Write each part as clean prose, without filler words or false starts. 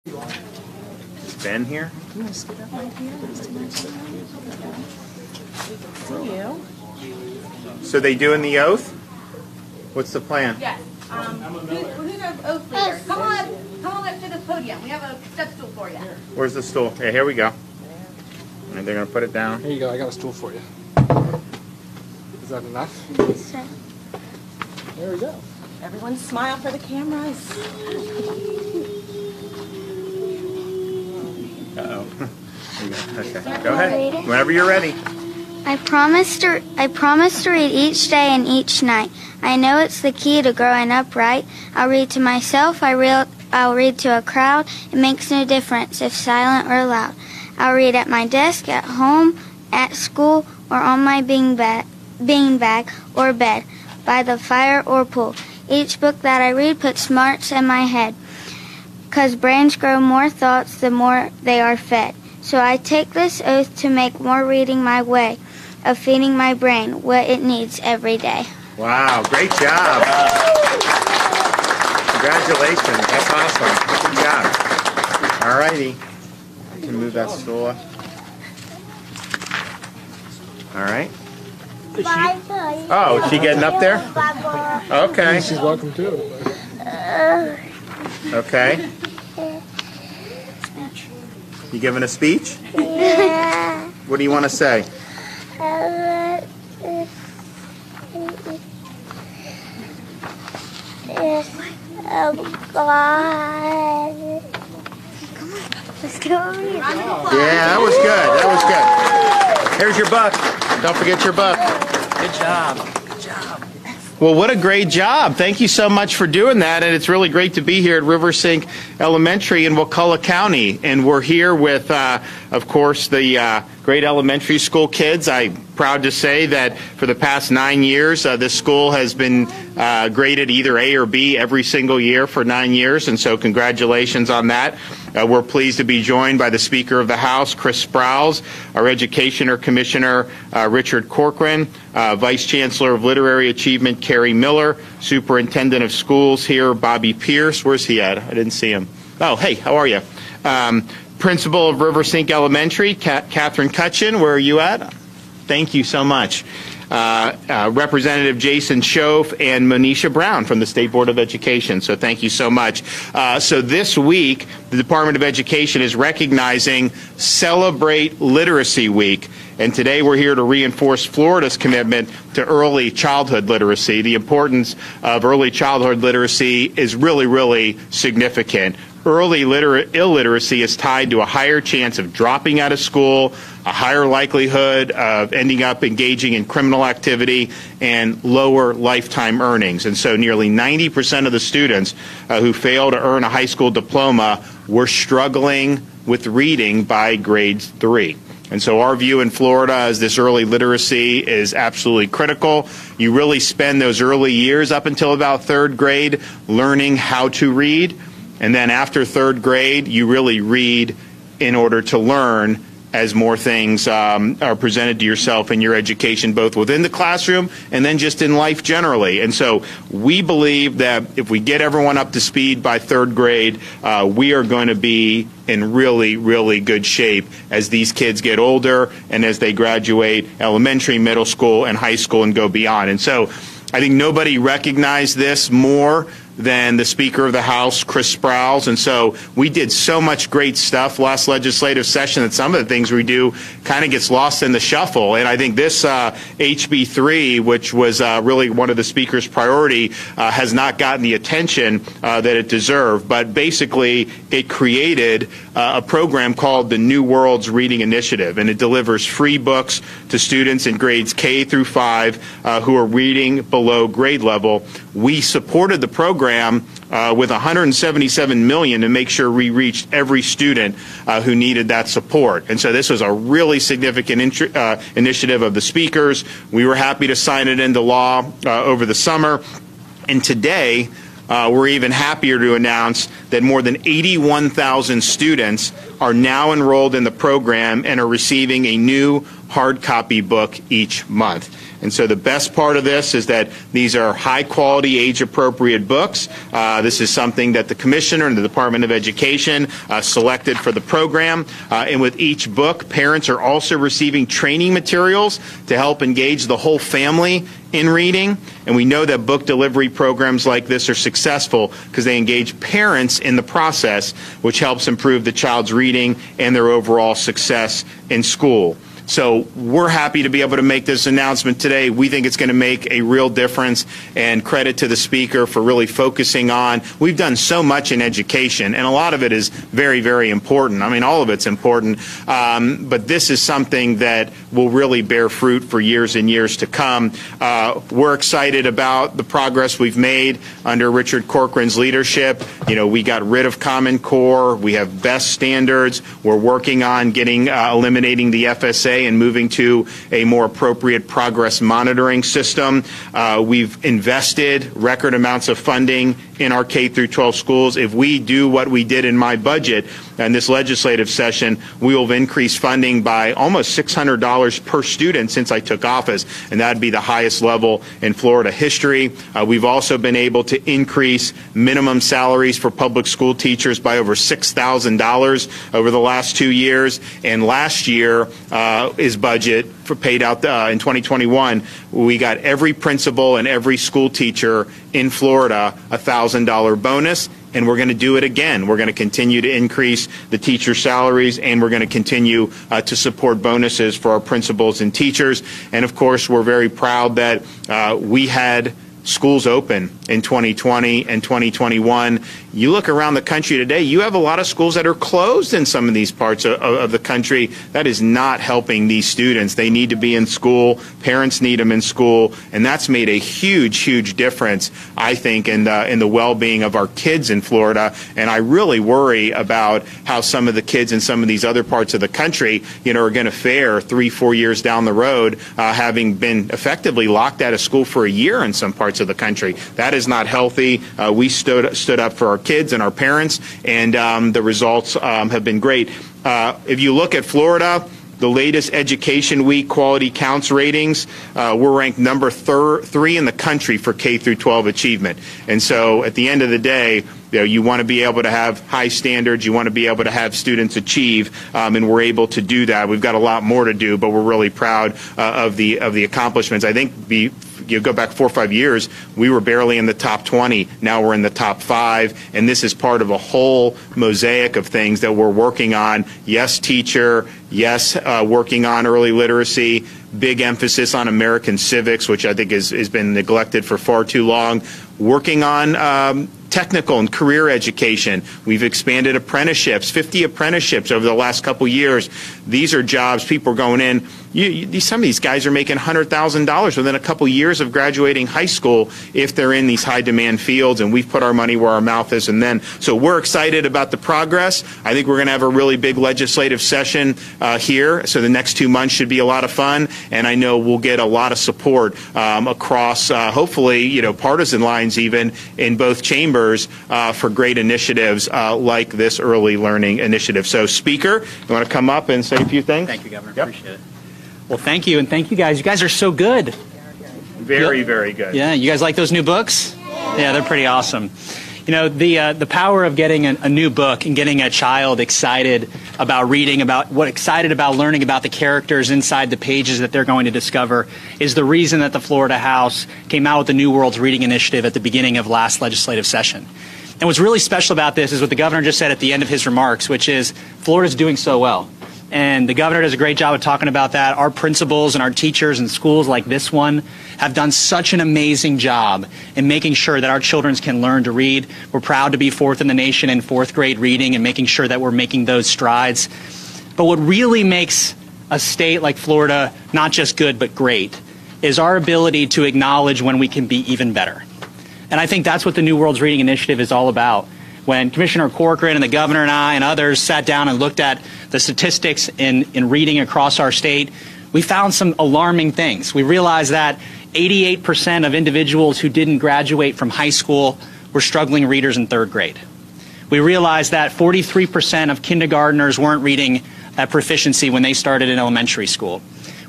Is Ben here? You want to scoot up right here? See you. So they doing the oath? What's the plan? Yes. Who's our oath leader? Come on up to the podium. We have a step stool for you. Where's the stool? Okay, here we go. And they're going to put it down. Here you go. I got a stool for you. Is that enough? There we go. Everyone smile for the cameras. Uh-oh. Okay, go ahead. Whenever you're ready. I promise to read each day and each night. I know it's the key to growing up right. I'll read to myself, I'll read to a crowd. It makes no difference if silent or loud. I'll read at my desk, at home, at school, or on my beanbag or bed, by the fire or pool. Each book that I read puts smarts in my head, 'cause brains grow more thoughts the more they are fed. So I take this oath to make more reading my way of feeding my brain what it needs every day. Wow, great job. Congratulations. That's awesome. Good job. All righty. You can move that stool up. All right. Oh, is she getting up there? Okay. She's welcome too. Okay. You giving a speech? Yeah. What do you want to say? God. Let's go read. Yeah, that was good. That was good. Here's your buck. Don't forget your buck. Good job. Good job. Well, what a great job. Thank you so much for doing that. And it's really great to be here at River Sink Elementary in Wakulla County. And we're here with, of course, the great elementary school kids. I'm proud to say that for the past 9 years, this school has been graded either A or B every single year for 9 years. And so congratulations on that. We're pleased to be joined by the Speaker of the House, Chris Sprowls, our Education Commissioner, Richard Corcoran, Vice Chancellor of Literary Achievement, Carrie Miller, Superintendent of Schools here, Bobby Pierce. Where's he at? I didn't see him. Oh, hey, how are you? Principal of River Sink Elementary, Catherine Cutchin. Where are you at? Thank you so much. Representative Jason Schoaf and Monisha Brown from the State Board of Education. So thank you so much. So this week, the Department of Education is recognizing Celebrate Literacy Week. And today we're here to reinforce Florida's commitment to early childhood literacy. The importance of early childhood literacy is really, really significant. Early illiteracy is tied to a higher chance of dropping out of school, a higher likelihood of ending up engaging in criminal activity, and lower lifetime earnings. And so nearly 90% of the students who fail to earn a high school diploma were struggling with reading by grade 3. And so our view in Florida is this early literacy is absolutely critical. You really spend those early years up until about 3rd grade learning how to read. And then after 3rd grade, you really read in order to learn as more things are presented to yourself in your education, both within the classroom and then just in life generally. And so we believe that if we get everyone up to speed by 3rd grade, we are going to be in really, really good shape as these kids get older and as they graduate elementary, middle school, and high school and go beyond. And so I think nobody recognized this more than the Speaker of the House, Chris Sprowls. And so we did so much great stuff last legislative session that some of the things we do kind of gets lost in the shuffle. And I think this HB 3, which was really one of the Speaker's priority, has not gotten the attention that it deserved. But basically, it created a program called the New Worlds Reading Initiative, and it delivers free books to students in grades K through 5 who are reading below grade level. We supported the program with $177 million to make sure we reached every student who needed that support. And so this was a really significant initiative of the Speaker's. We were happy to sign it into law over the summer. And today, we're even happier to announce that more than 81,000 students are now enrolled in the program and are receiving a new hard copy book each month. And so the best part of this is that these are high-quality, age-appropriate books. This is something that the Commissioner and the Department of Education selected for the program. And with each book, parents are also receiving training materials to help engage the whole family in reading. And we know that book delivery programs like this are successful because they engage parents in the process, which helps improve the child's reading and their overall success in school. So we're happy to be able to make this announcement today. We think it's going to make a real difference, and credit to the Speaker for really focusing on. We've done so much in education, and a lot of it is very, very important. I mean, all of it's important, but this is something that will really bear fruit for years and years to come. We're excited about the progress we've made under Richard Corcoran's leadership. You know, we got rid of Common Core. We have best standards. We're working on getting eliminating the FSA and moving to a more appropriate progress monitoring system. We've invested record amounts of funding in our K-12 schools. If we do what we did in my budget in this legislative session, we will have increased funding by almost $600 per student since I took office, and that would be the highest level in Florida history. We've also been able to increase minimum salaries for public school teachers by over $6,000 over the last 2 years, and last year is budget for paid out in 2021, we got every principal and every school teacher in Florida a $1,000 bonus, and we're going to do it again. We're going to continue to increase the teacher salaries, and we're going to continue to support bonuses for our principals and teachers. And of course, we're very proud that we had schools open in 2020 and 2021. You look around the country today, you have a lot of schools that are closed in some of these parts of the country. That is not helping these students. They need to be in school. Parents need them in school. And that's made a huge, huge difference, I think, in the well-being of our kids in Florida. And I really worry about how some of the kids in some of these other parts of the country, you know, are going to fare 3-4 years down the road, having been effectively locked out of school for a year in some parts of the country. That is not healthy. We stood up for our kids and our parents, and the results have been great. If you look at Florida, the latest Education Week Quality Counts ratings, we're ranked number 3 in the country for K-12 achievement. And so at the end of the day, you know, you want to be able to have high standards. You want to be able to have students achieve, and we're able to do that. We've got a lot more to do, but we're really proud of the accomplishments. I think you go back 4 or 5 years, we were barely in the top 20. Now we're in the top 5, and this is part of a whole mosaic of things that we're working on. Yes, teacher. Yes, working on early literacy. Big emphasis on American civics, which I think has been neglected for far too long. Working on technical and career education. We've expanded apprenticeships, 50 apprenticeships over the last couple years. These are jobs people are going in. Some of these guys are making $100,000 within a couple years of graduating high school if they're in these high-demand fields, and we've put our money where our mouth is. And then, so we're excited about the progress. I think we're going to have a really big legislative session here, so the next 2 months should be a lot of fun, and I know we'll get a lot of support across, hopefully, you know, partisan lines even in both chambers for great initiatives like this early learning initiative. So, Speaker, you want to come up and say a few things? Thank you, Governor. Yep. Appreciate it. Well, thank you, and thank you guys. You guys are so good. Very, very good. Yeah, you guys like those new books? Yeah, they're pretty awesome. You know, the power of getting a new book and getting a child excited about reading, excited about learning about the characters inside the pages that they're going to discover is the reason that the Florida House came out with the New Worlds Reading Initiative at the beginning of last legislative session. And what's really special about this is what the governor just said at the end of his remarks, which is Florida's doing so well. And the governor does a great job of talking about that. Our principals and our teachers in schools like this one have done such an amazing job in making sure that our children can learn to read. We're proud to be 4th in the nation in 4th grade reading and making sure that we're making those strides. But what really makes a state like Florida not just good but great is our ability to acknowledge when we can be even better. And I think that's what the New Worlds Reading Initiative is all about. When Commissioner Corcoran and the governor and I and others sat down and looked at the statistics in reading across our state, we found some alarming things. We realized that 88% of individuals who didn't graduate from high school were struggling readers in 3rd grade. We realized that 43% of kindergartners weren't reading at proficiency when they started in elementary school.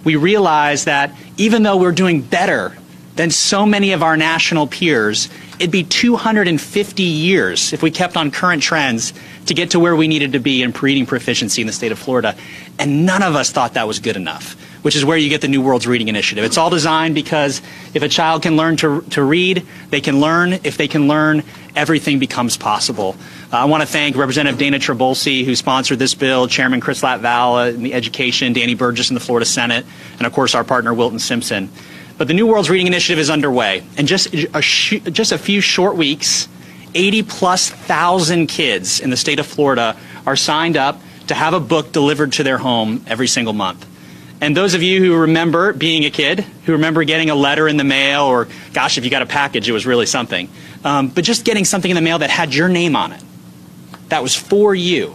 We realized that even though we're doing better than so many of our national peers, it'd be 250 years if we kept on current trends to get to where we needed to be in reading proficiency in the state of Florida. And none of us thought that was good enough, which is where you get the New World's Reading Initiative. It's all designed because if a child can learn to read, they can learn. If they can learn, everything becomes possible. I want to thank Representative Dana Trabolsi, who sponsored this bill, Chairman Chris Latvala in the Education, Danny Burgess in the Florida Senate, and of course our partner Wilton Simpson. But the New World's Reading Initiative is underway. In just a few short weeks, 80,000+ kids in the state of Florida are signed up to have a book delivered to their home every single month. And those of you who remember being a kid, who remember getting a letter in the mail, or gosh, if you got a package, it was really something. But just getting something in the mail that had your name on it, that was for you,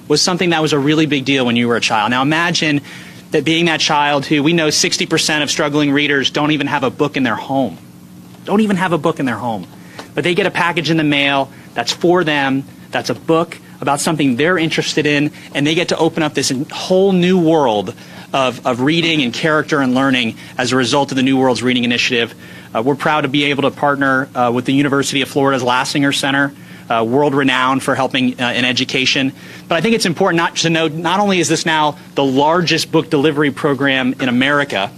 was something that was a really big deal when you were a child. Now imagine that being that child who, we know 60% of struggling readers don't even have a book in their home. Don't even have a book in their home. But they get a package in the mail that's for them, that's a book about something they're interested in, and they get to open up this whole new world of reading and character and learning as a result of the New World's Reading Initiative. We're proud to be able to partner with the University of Florida's Lassinger Center, world-renowned for helping in education. But I think it's important to note, not only is this now the largest book delivery program in America,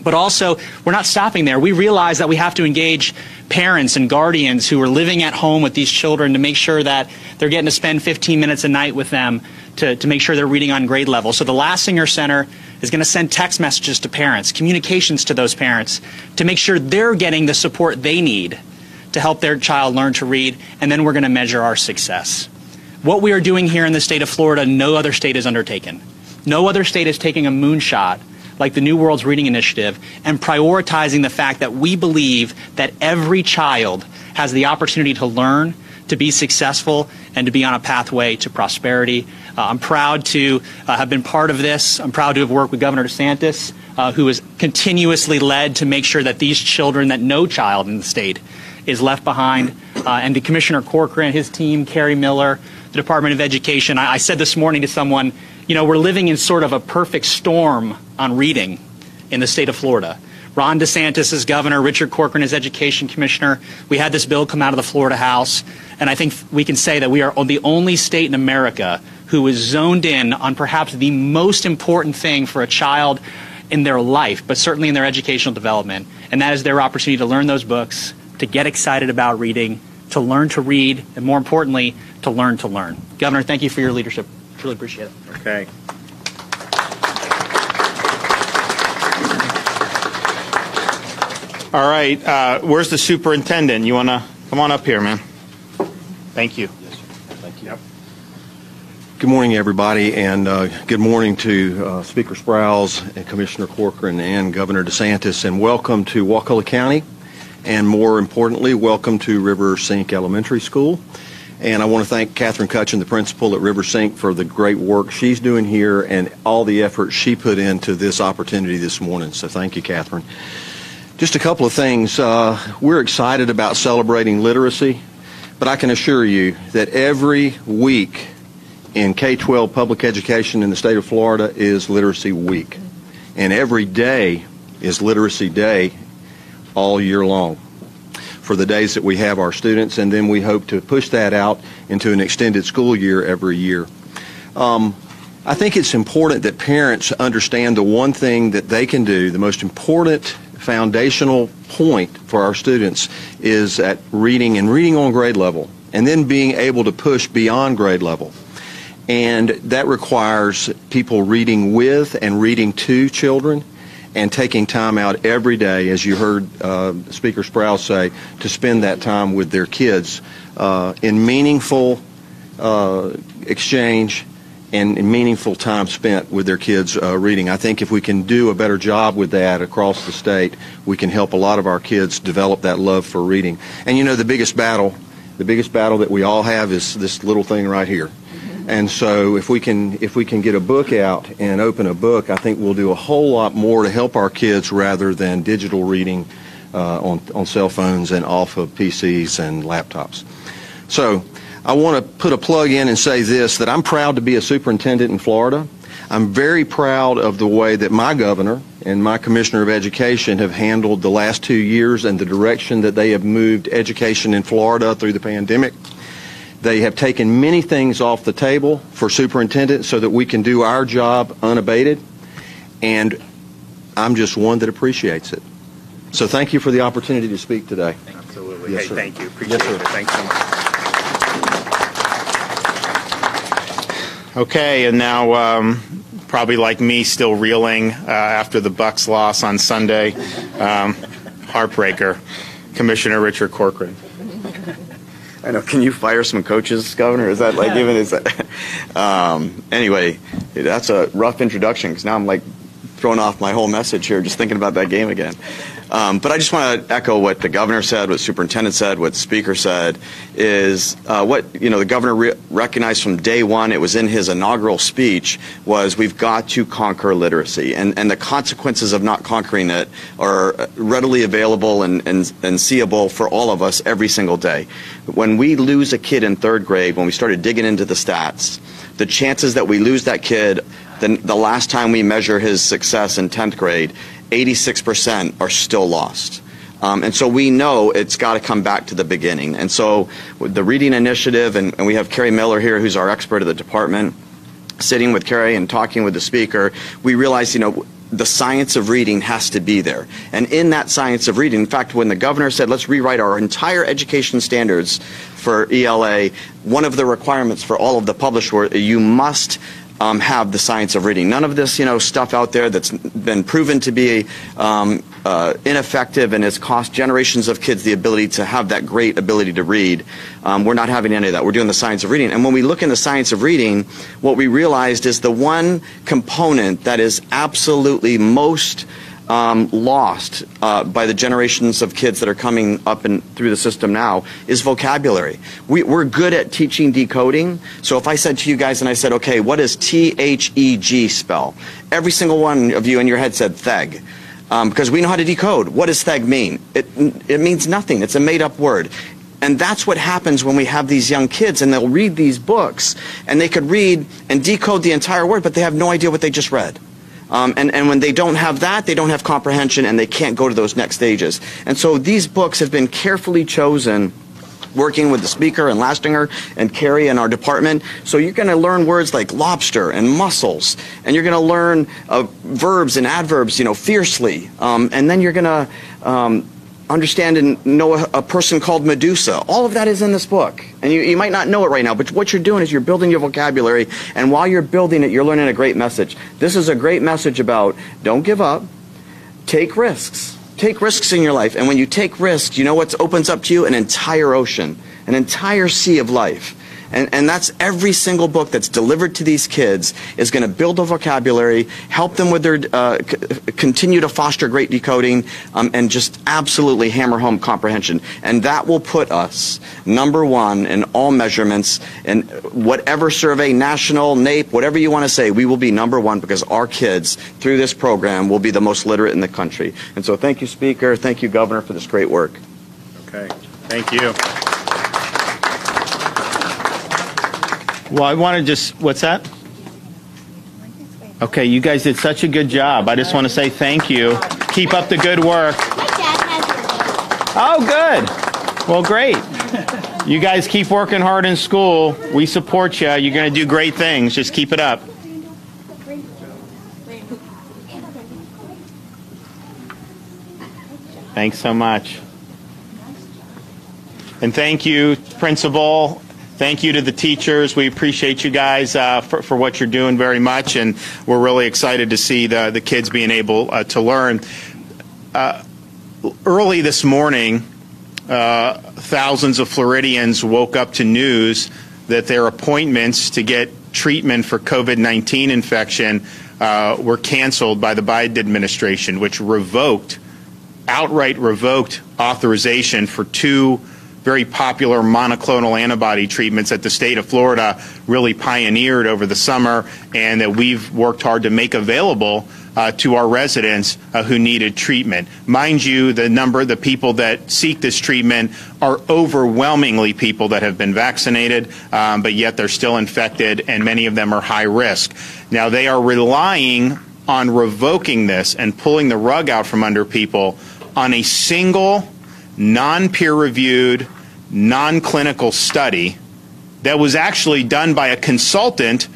but also we're not stopping there. We realize that we have to engage parents and guardians who are living at home with these children to make sure that they're getting to spend 15 minutes a night with them to make sure they're reading on grade level. So the Lassinger Center is going to send text messages to parents, communications to those parents, to make sure they're getting the support they need to help their child learn to read, and then we're going to measure our success. What we are doing here in the state of Florida, no other state has undertaken. No other state is taking a moonshot like the New World's Reading Initiative and prioritizing the fact that we believe that every child has the opportunity to learn, to be successful, and to be on a pathway to prosperity. I'm proud to have been part of this. I'm proud to have worked with Governor DeSantis, who has continuously led to make sure that these children, that no child in the state is left behind, and to Commissioner Corcoran, his team, Carrie Miller, the Department of Education. I said this morning to someone, you know, we're living in sort of a perfect storm on reading in the state of Florida. Ron DeSantis is governor, Richard Corcoran is education commissioner. We had this bill come out of the Florida House, and I think we can say that we are the only state in America who is zoned in on perhaps the most important thing for a child in their life, but certainly in their educational development, and that is their opportunity to learn those books, to get excited about reading, to learn to read, and more importantly, to learn to learn. Governor, thank you for your leadership. Really appreciate it. Okay. All right. Where's the superintendent? You want to come on up here, man? Thank you. Yes, sir. Thank you. Yep. Good morning, everybody, and good morning to Speaker Sprouse and Commissioner Corcoran and Governor DeSantis, and welcome to Wakulla County, and more importantly, welcome to River Sink Elementary School. And I want to thank Catherine Cutchin, the principal at River Sink, for the great work she's doing here and all the effort she put into this opportunity this morning. So thank you, Catherine. Just a couple of things. We're excited about celebrating literacy, but I can assure you that every week in K-12 public education in the state of Florida is Literacy Week. And every day is Literacy Day all year long for the days that we have our students, and then we hope to push that out into an extended school year every year. I think it's important that parents understand the one thing that they can do, the most important foundational point for our students is at reading and reading on grade level, and then being able to push beyond grade level. And that requires people reading with and reading to children, and taking time out every day, as you heard Speaker Sprouse say, to spend that time with their kids in meaningful exchange and in meaningful time spent with their kids reading. I think if we can do a better job with that across the state, we can help a lot of our kids develop that love for reading. And you know, the biggest battle that we all have is this little thing right here. And so if we can get a book out and open a book, I think we'll do a whole lot more to help our kids rather than digital reading on cell phones and off of PCs and laptops. So I want to put a plug in and say this, that I'm proud to be a superintendent in Florida. I'm very proud of the way that my governor and my commissioner of education have handled the last 2 years and the direction that they have moved education in Florida through the pandemic. They have taken many things off the table for superintendents so that we can do our job unabated, and I'm just one that appreciates it. So thank you for the opportunity to speak today. Absolutely. Yes, Hey, sir. thank you. Appreciate Yes, sir. it. Thanks so much. Okay, and now probably like me, still reeling after the Bucks loss on Sunday. Heartbreaker. Commissioner Richard Corcoran. I know. Can you fire some coaches, Governor? Is that like even is that? Anyway, that's a rough introduction because now I'm like throwing off my whole message here just thinking about that game again. But I just want to echo what the governor said, what the superintendent said, what the speaker said. Is what the governor recognized from day one. It was in his inaugural speech. Was we've got to conquer literacy, and the consequences of not conquering it are readily available and seeable for all of us every single day. When we lose a kid in third grade, when we started digging into the stats, the chances that we lose that kid, the last time we measure his success in 10th grade, 86% are still lost. And so we know it's got to come back to the beginning. And so with the reading initiative, and we have Carrie Miller here, who's our expert of the department, sitting with Carrie and talking with the speaker, we realized, the science of reading has to be there. And in that science of reading, in fact, when the governor said, let's rewrite our entire education standards for ELA, one of the requirements for all of the published work, you must have the science of reading. None of this, stuff out there that's been proven to be ineffective and has cost generations of kids the ability to have that great ability to read. We're not having any of that. We're doing the science of reading. And when we look in the science of reading, what we realized is the one component that is absolutely most lost by the generations of kids that are coming up and through the system now is vocabulary. We're good at teaching decoding. So if I said to you guys and I said, okay, what does T-H-E-G spell? Every single one of you in your head said theg. Because we know how to decode. What does theg mean? It means nothing. It's a made-up word. And that's what happens when we have these young kids and they'll read these books and they could read and decode the entire word, but they have no idea what they just read. And when they don't have that, they don't have comprehension and they can't go to those next stages. And so these books have been carefully chosen, working with the speaker and Lastinger and Carrie in our department. So you're going to learn words like lobster and mussels, and you're going to learn verbs and adverbs, fiercely. And then you're going to understand and know a person called Medusa. All of that is in this book. And you might not know it right now, but what you're doing is you're building your vocabulary, and while you're building it, you're learning a great message. This is a great message about don't give up, take risks. Take risks in your life, and when you take risks, you know what opens up to you? An entire ocean, an entire sea of life. And that's every single book that's delivered to these kids is going to build a vocabulary, help them with their, continue to foster great decoding, and just absolutely hammer home comprehension. And that will put us #1 in all measurements, and whatever survey, national, NAEP, whatever you want to say, we will be #1 because our kids, through this program, will be the most literate in the country. And so thank you, Speaker. Thank you, Governor, for this great work. Okay. Thank you. Well, I want to just, what's that? Okay, you guys did such a good job. I just want to say thank you. Keep up the good work. Oh, good. Well, great. You guys keep working hard in school. We support you. You're going to do great things. Just keep it up. Thanks so much. And thank you, Principal. Thank you to the teachers. We appreciate you guys for what you're doing very much, and we're really excited to see the kids being able to learn. Early this morning, thousands of Floridians woke up to news that their appointments to get treatment for COVID-19 infection were canceled by the Biden administration, which outright revoked authorization for 2 very popular monoclonal antibody treatments that the state of Florida really pioneered over the summer and that we've worked hard to make available to our residents who needed treatment. Mind you, the people that seek this treatment are overwhelmingly people that have been vaccinated, but yet they're still infected, and many of them are high risk. Now, they are relying on revoking this and pulling the rug out from under people on a single, non-peer-reviewed, non-clinical study that was actually done by a consultant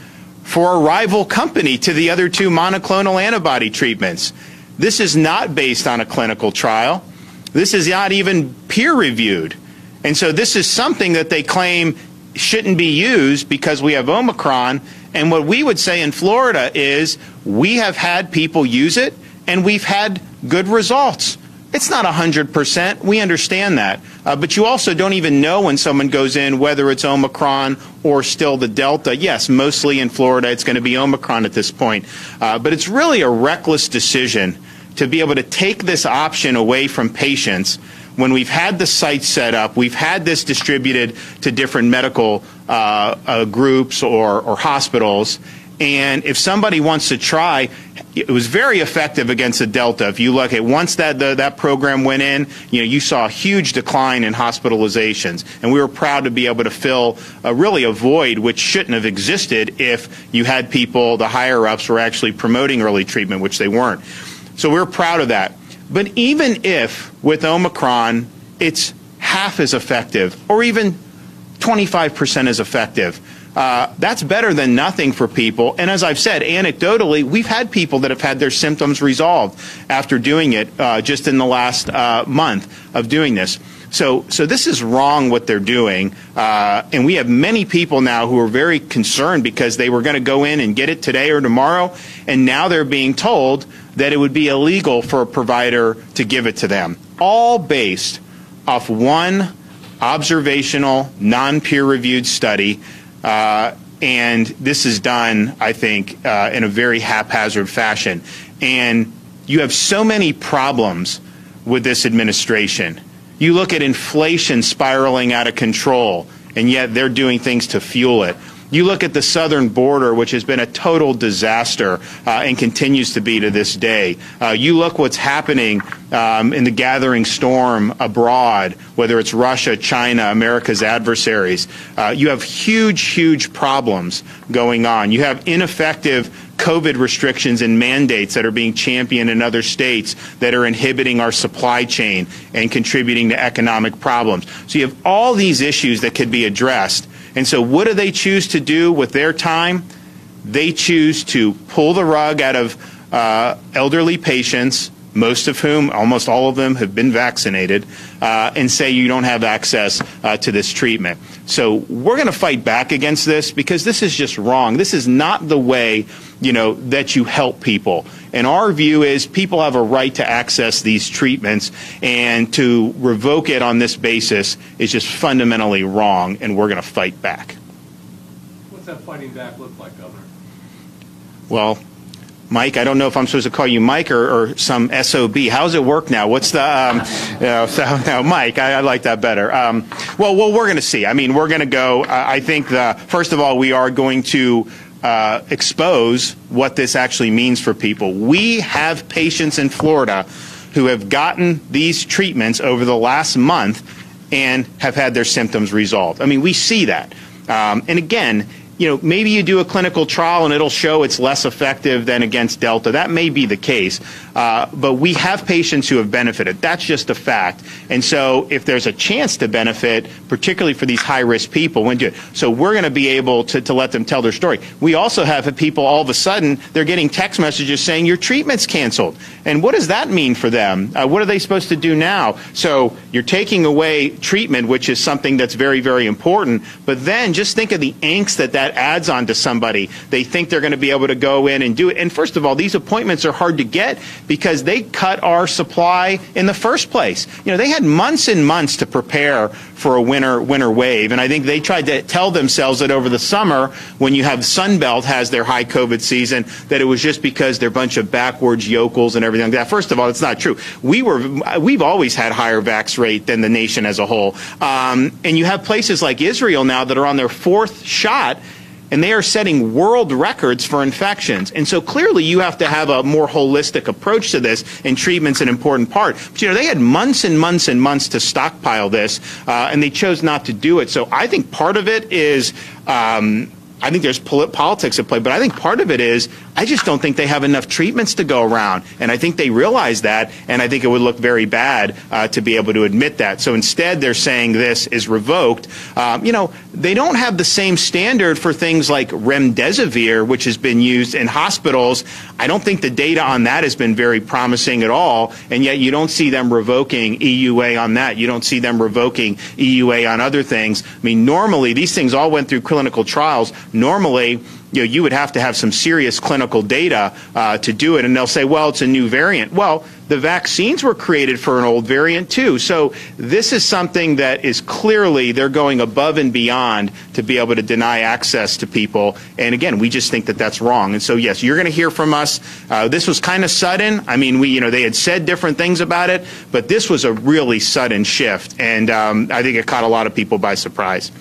for a rival company to the other two monoclonal antibody treatments. This is not based on a clinical trial. This is not even peer-reviewed. And so this is something that they claim shouldn't be used because we have Omicron. And what we would say in Florida is we have had people use it and we've had good results. It's not 100%. We understand that. But you also don't even know when someone goes in whether it's Omicron or still the Delta. Yes, mostly in Florida it's going to be Omicron at this point. But it's really a reckless decision to be able to take this option away from patients when we've had the site set up, we've had this distributed to different medical groups or hospitals. And if somebody wants to try, it was very effective against the Delta. If you look at once that program went in, you saw a huge decline in hospitalizations. And we were proud to be able to fill really a void which shouldn't have existed if you had people, the higher-ups, were actually promoting early treatment, which they weren't. So we're proud of that. But even if with Omicron it's half as effective or even 25% as effective, that's better than nothing for people. And as I've said, anecdotally, we've had people that have had their symptoms resolved after doing it just in the last month of doing this. So this is wrong what they're doing. And we have many people now who are very concerned because they were going to go in and get it today or tomorrow, and now they're being told that it would be illegal for a provider to give it to them, all based off one observational, non-peer-reviewed study. And this is done, I think, in a very haphazard fashion. And you have so many problems with this administration. You look at inflation spiraling out of control, and yet they're doing things to fuel it. You look at the southern border, which has been a total disaster and continues to be to this day. You look what's happening in the gathering storm abroad, whether it's Russia, China, America's adversaries. You have huge, huge problems going on. You have ineffective COVID restrictions and mandates that are being championed in other states that are inhibiting our supply chain and contributing to economic problems. So you have all these issues that could be addressed. And so what do they choose to do with their time? They choose to pull the rug out of elderly patients, most of whom, almost all of them, have been vaccinated, and say you don't have access to this treatment. So we're going to fight back against this because this is just wrong. This is not the way, that you help people. And our view is people have a right to access these treatments, and to revoke it on this basis is just fundamentally wrong, and we're going to fight back. What's that fighting back look like, Governor? Well, Mike, I don't know if I'm supposed to call you Mike or some SOB. How does it work now? What's the, Mike, I like that better. Well, we're going to see. I mean, we're going to go, I think first of all, we are going to expose what this actually means for people. We have patients in Florida who have gotten these treatments over the last month and have had their symptoms resolved. I mean, we see that. And again, maybe you do a clinical trial and it'll show it's less effective than against Delta. That may be the case. But we have patients who have benefited. That's just a fact. And so if there's a chance to benefit, particularly for these high-risk people, when do it. So we're going to be able to let them tell their story. We also have people all of a sudden, they're getting text messages saying your treatment's canceled. And what does that mean for them? What are they supposed to do now? So you're taking away treatment, which is something that's very, very important. But then just think of the angst that that adds on to somebody. They think they're going to be able to go in and do it. And first of all, these appointments are hard to get because they cut our supply in the first place. They had months and months to prepare for a winter wave, and I think they tried to tell themselves that over the summer, when you have Sunbelt has their high COVID season, that it was just because they're a bunch of backwards yokels and everything like that. First of all, it's not true. We've always had higher vax rate than the nation as a whole, and you have places like Israel now that are on their 4th shot, and they are setting world records for infections. And so clearly you have to have a more holistic approach to this, and treatment's an important part. But they had months and months and months to stockpile this, and they chose not to do it. So I think part of it is I think there's politics at play, but I think part of it is I just don't think they have enough treatments to go around. And I think they realize that, and I think it would look very bad to be able to admit that. So instead, they're saying this is revoked. They don't have the same standard for things like remdesivir, which has been used in hospitals. I don't think the data on that has been very promising at all, and yet you don't see them revoking EUA on that. You don't see them revoking EUA on other things. I mean, normally, these things all went through clinical trials. Normally, you would have to have some serious clinical data to do it, and they'll say, well, it's a new variant. Well, the vaccines were created for an old variant too. So this is something that is clearly they're going above and beyond to be able to deny access to people. And again, we just think that that's wrong. And so yes, you're going to hear from us. This was kind of sudden. I mean, they had said different things about it, but this was a really sudden shift, and I think it caught a lot of people by surprise.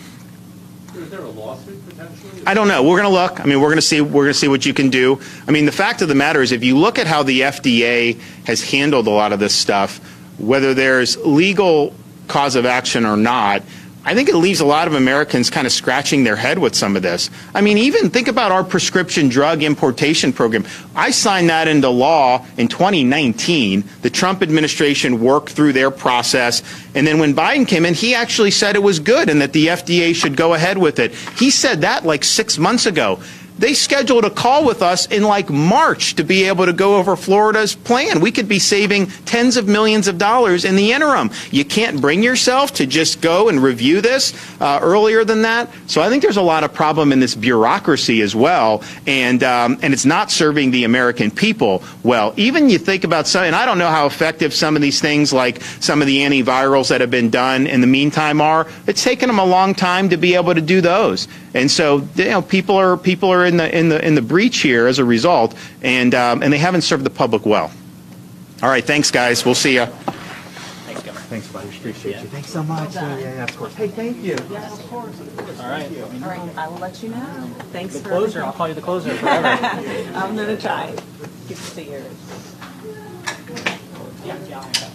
Is there a lawsuit potentially? I don't know. We're going to look. I mean, we're going to see what you can do. I mean, the fact of the matter is, if you look at how the FDA has handled a lot of this stuff, whether there's legal cause of action or not, I think it leaves a lot of Americans kind of scratching their head with some of this. I mean, even think about our prescription drug importation program. I signed that into law in 2019. The Trump administration worked through their process. And then when Biden came in, he actually said it was good and that the FDA should go ahead with it. He said that like 6 months ago. They scheduled a call with us in like March to be able to go over Florida's plan. We could be saving tens of millions of dollars in the interim. You can't bring yourself to just go and review this earlier than that. So I think there's a lot of problem in this bureaucracy as well, and it's not serving the American people well. Even you think about some, and I don't know how effective some of these things like some of the antivirals that have been done in the meantime are. It's taken them a long time to be able to do those. And so, people are in the breach here as a result, and they haven't served the public well. All right, thanks, guys. We'll see you. Thanks, Governor. Thanks, buddy. Appreciate you. Thanks so much. Yeah, of course. Hey, thank you. Yeah, of course. All right. All right, I will let you know. Thanks The for closer. I'll call you the closer forever. I'm going to try. Keep it to yours. Yeah.